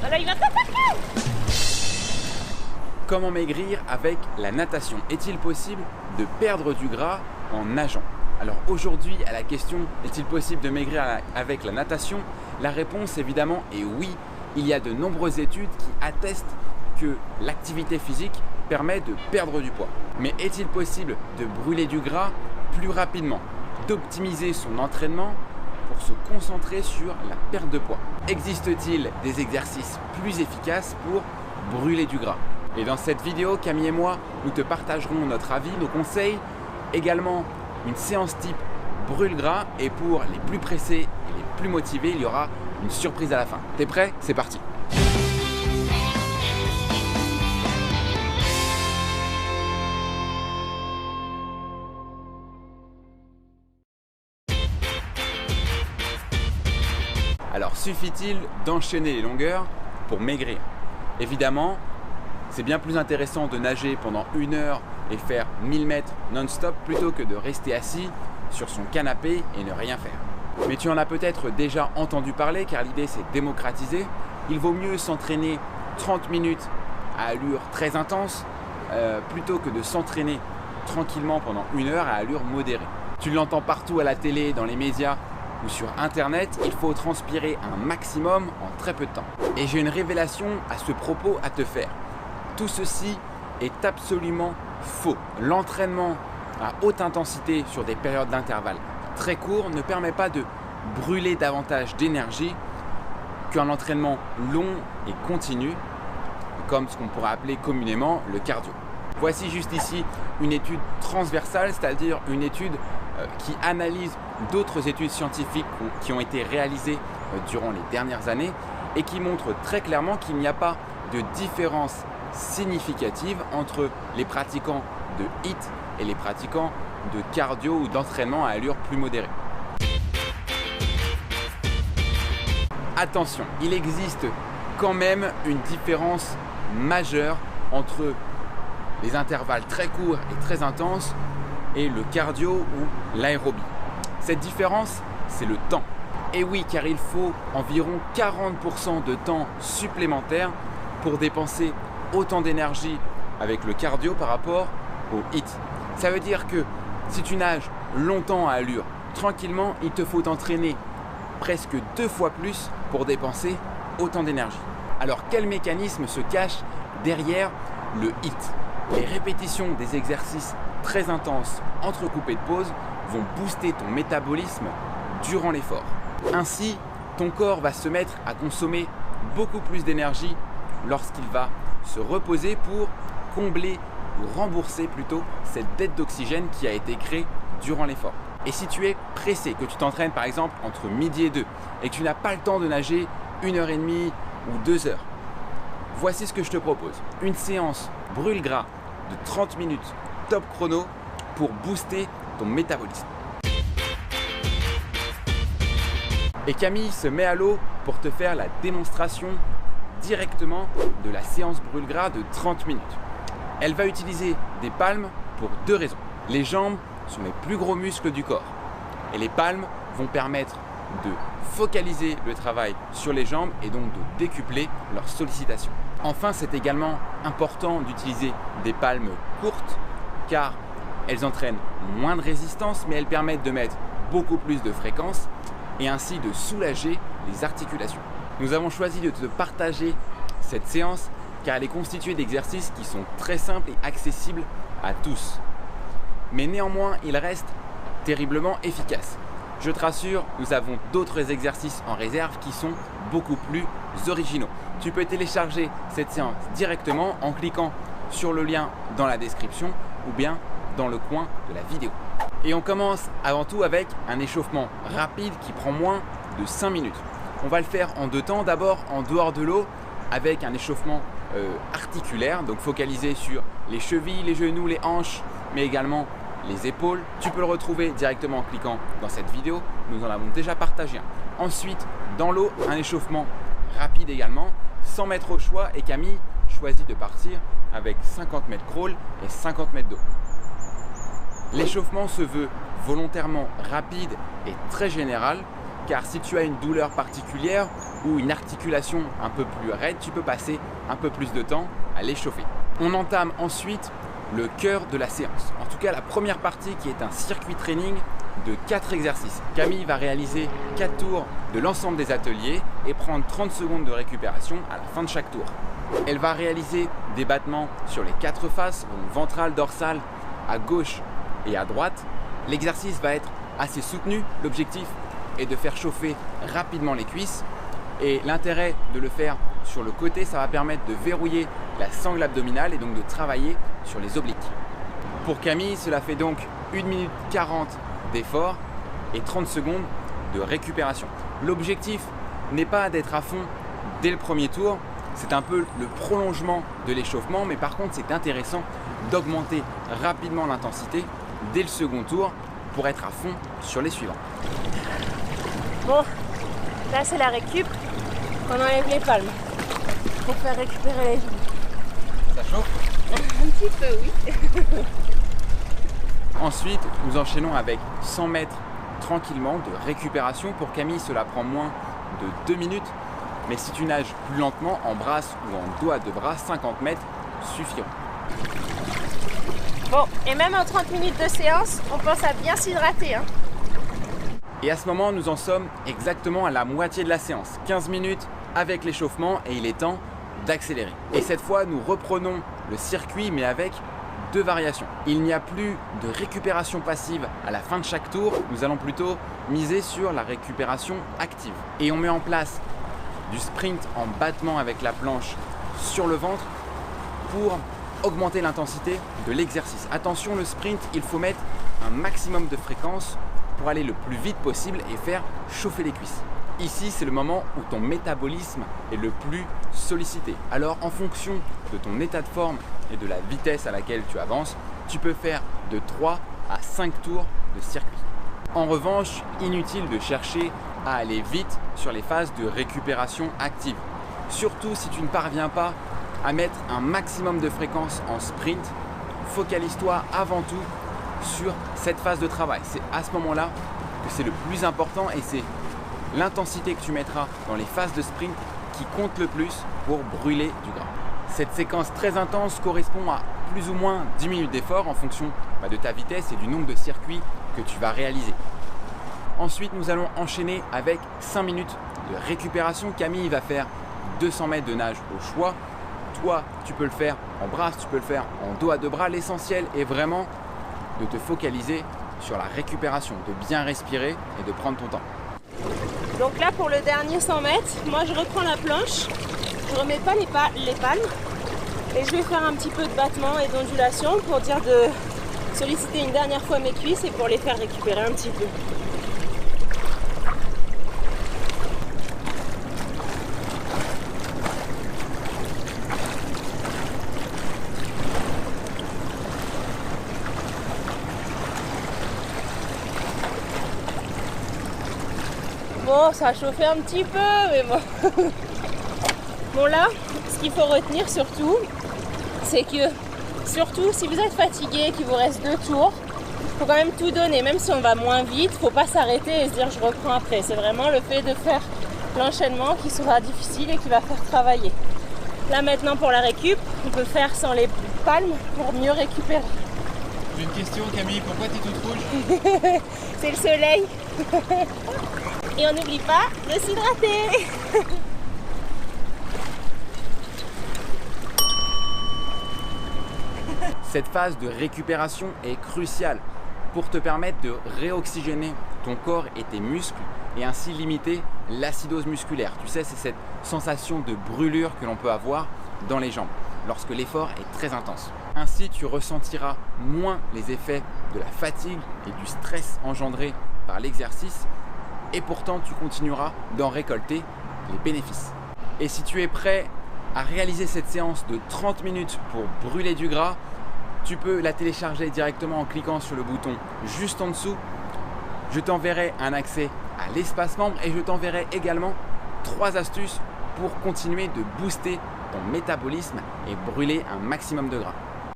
Oh là, il va t'attaquer! Comment maigrir avec la natation? Est-il possible de perdre du gras en nageant? Alors aujourd'hui, à la question est-il possible de maigrir avec la natation? La réponse évidemment est oui. Il y a de nombreuses études qui attestent que l'activité physique permet de perdre du poids. Mais est-il possible de brûler du gras plus rapidement, d'optimiser son entraînement pour se concentrer sur la perte de poids? Existe-t-il des exercices plus efficaces pour brûler du gras? Et dans cette vidéo, Camille et moi, nous te partagerons notre avis, nos conseils, également une séance type brûle-gras, et pour les plus pressés et les plus motivés, il y aura une surprise à la fin. T'es prêt? C'est parti! Alors, suffit-il d'enchaîner les longueurs pour maigrir? Évidemment, c'est bien plus intéressant de nager pendant 1 heure et faire 1000 mètres non-stop plutôt que de rester assis sur son canapé et ne rien faire. Mais tu en as peut-être déjà entendu parler car l'idée c'est démocratisé. Il vaut mieux s'entraîner 30 minutes à allure très intense plutôt que de s'entraîner tranquillement pendant 1 heure à allure modérée. Tu l'entends partout à la télé, dans les médias ou sur internet, il faut transpirer un maximum en très peu de temps. Et j'ai une révélation à ce propos à te faire. Tout ceci est absolument faux. L'entraînement à haute intensité sur des périodes d'intervalle très courts ne permet pas de brûler davantage d'énergie qu'un entraînement long et continu, comme ce qu'on pourrait appeler communément le cardio. Voici juste ici une étude transversale, c'est-à-dire une étude qui analyse d'autres études scientifiques qui ont été réalisées durant les dernières années et qui montre très clairement qu'il n'y a pas de différence significative entre les pratiquants de HIIT et les pratiquants de cardio ou d'entraînement à allure plus modérée. Attention, il existe quand même une différence majeure entre les intervalles très courts et très intenses et le cardio ou l'aérobie. Cette différence, c'est le temps. Et oui, car il faut environ 40% de temps supplémentaire pour dépenser autant d'énergie avec le cardio par rapport au HIIT. Ça veut dire que si tu nages longtemps à allure, tranquillement, il te faut t'entraîner presque 2 fois plus pour dépenser autant d'énergie. Alors quel mécanisme se cache derrière le HIIT? Les répétitions des exercices très intenses entrecoupés de pauses vont booster ton métabolisme durant l'effort. Ainsi, ton corps va se mettre à consommer beaucoup plus d'énergie lorsqu'il va se reposer pour combler ou rembourser plutôt cette dette d'oxygène qui a été créée durant l'effort. Et si tu es pressé, que tu t'entraînes par exemple entre midi et 2 et que tu n'as pas le temps de nager 1h30 ou 2 heures, voici ce que je te propose. Une séance brûle-gras de 30 minutes top chrono pour booster ton métabolisme. Et Camille se met à l'eau pour te faire la démonstration directement de la séance brûle-gras de 30 minutes. Elle va utiliser des palmes pour 2 raisons. Les jambes sont les plus gros muscles du corps et les palmes vont permettre de focaliser le travail sur les jambes et donc de décupler leur sollicitation. Enfin, c'est également important d'utiliser des palmes courtes car elles entraînent moins de résistance mais elles permettent de mettre beaucoup plus de fréquence et ainsi de soulager les articulations. Nous avons choisi de te partager cette séance car elle est constituée d'exercices qui sont très simples et accessibles à tous. Mais néanmoins, il reste terriblement efficace. Je te rassure, nous avons d'autres exercices en réserve qui sont beaucoup plus originaux. Tu peux télécharger cette séance directement en cliquant sur le lien dans la description ou bien dans le coin de la vidéo. Et on commence avant tout avec un échauffement rapide qui prend moins de 5 minutes. On va le faire en 2 temps. D'abord en dehors de l'eau avec un échauffement articulaire, donc focalisé sur les chevilles, les genoux, les hanches, mais également les épaules. Tu peux le retrouver directement en cliquant dans cette vidéo. Nous en avons déjà partagé un. Ensuite, dans l'eau, un échauffement rapide également, 100 mètres au choix. Et Camille choisit de partir avec 50 mètres crawl et 50 mètres d'eau. L'échauffement se veut volontairement rapide et très général car si tu as une douleur particulière ou une articulation un peu plus raide, tu peux passer un peu plus de temps à l'échauffer. On entame ensuite le cœur de la séance, en tout cas la première partie qui est un circuit training de 4 exercices. Camille va réaliser 4 tours de l'ensemble des ateliers et prendre 30 secondes de récupération à la fin de chaque tour. Elle va réaliser des battements sur les 4 faces, donc ventrale, dorsale, à gauche et à droite. L'exercice va être assez soutenu. L'objectif est de faire chauffer rapidement les cuisses. Et l'intérêt de le faire sur le côté, ça va permettre de verrouiller la sangle abdominale et donc de travailler sur les obliques. Pour Camille, cela fait donc 1 minute 40 d'effort et 30 secondes de récupération. L'objectif n'est pas d'être à fond dès le premier tour. C'est un peu le prolongement de l'échauffement, mais par contre c'est intéressant d'augmenter rapidement l'intensité dès le second tour pour être à fond sur les suivants. Bon, là c'est la récup, on enlève les palmes pour faire récupérer les genoux. Ça chauffe? Un petit peu, oui. Ensuite, nous enchaînons avec 100 mètres tranquillement de récupération. Pour Camille, cela prend moins de 2 minutes. Mais si tu nages plus lentement, en brasse ou en dos à 2 bras, 50 mètres suffiront. Bon, et même en 30 minutes de séance, on pense à bien s'hydrater. Et à ce moment, nous en sommes exactement à la moitié de la séance. 15 minutes avec l'échauffement et il est temps d'accélérer. Et cette fois, nous reprenons le circuit mais avec 2 variations. Il n'y a plus de récupération passive à la fin de chaque tour. Nous allons plutôt miser sur la récupération active. Et on met en place du sprint en battement avec la planche sur le ventre pour augmenter l'intensité de l'exercice. Attention, le sprint, il faut mettre un maximum de fréquence pour aller le plus vite possible et faire chauffer les cuisses. Ici, c'est le moment où ton métabolisme est le plus sollicité. Alors, en fonction de ton état de forme et de la vitesse à laquelle tu avances, tu peux faire de 3 à 5 tours de circuit. En revanche, inutile de chercher à aller vite sur les phases de récupération active. Surtout si tu ne parviens pas à mettre un maximum de fréquence en sprint, focalise-toi avant tout sur cette phase de travail. C'est à ce moment-là que c'est le plus important et c'est l'intensité que tu mettras dans les phases de sprint qui compte le plus pour brûler du gras. Cette séquence très intense correspond à plus ou moins 10 minutes d'effort en fonction de ta vitesse et du nombre de circuits que tu vas réaliser. Ensuite, nous allons enchaîner avec 5 minutes de récupération. Camille va faire 200 mètres de nage au choix. Toi, tu peux le faire en brasse, tu peux le faire en dos à 2 bras. L'essentiel est vraiment de te focaliser sur la récupération, de bien respirer et de prendre ton temps. Donc là, pour le dernier 100 mètres, moi je reprends la planche, je remets pas les palmes et je vais faire un petit peu de battement et d'ondulation pour dire de solliciter une dernière fois mes cuisses et pour les faire récupérer un petit peu. Bon, ça a chauffé un petit peu, mais bon. Bon là, ce qu'il faut retenir surtout, c'est que surtout si vous êtes fatigué, qu'il vous reste 2 tours, il faut quand même tout donner. Même si on va moins vite, il ne faut pas s'arrêter et se dire je reprends après. C'est vraiment le fait de faire l'enchaînement qui sera difficile et qui va faire travailler. Là maintenant pour la récup, on peut faire sans les palmes pour mieux récupérer. J'ai une question Camille, pourquoi tu es toute rouge? C'est le soleil. Et on n'oublie pas de s'hydrater. Cette phase de récupération est cruciale pour te permettre de réoxygéner ton corps et tes muscles et ainsi limiter l'acidose musculaire. Tu sais, c'est cette sensation de brûlure que l'on peut avoir dans les jambes lorsque l'effort est très intense. Ainsi, tu ressentiras moins les effets de la fatigue et du stress engendré par l'exercice et pourtant tu continueras d'en récolter les bénéfices. Et si tu es prêt à réaliser cette séance de 30 minutes pour brûler du gras, tu peux la télécharger directement en cliquant sur le bouton juste en dessous. Je t'enverrai un accès à l'espace membre et je t'enverrai également 3 astuces pour continuer de booster ton métabolisme et brûler un maximum de gras.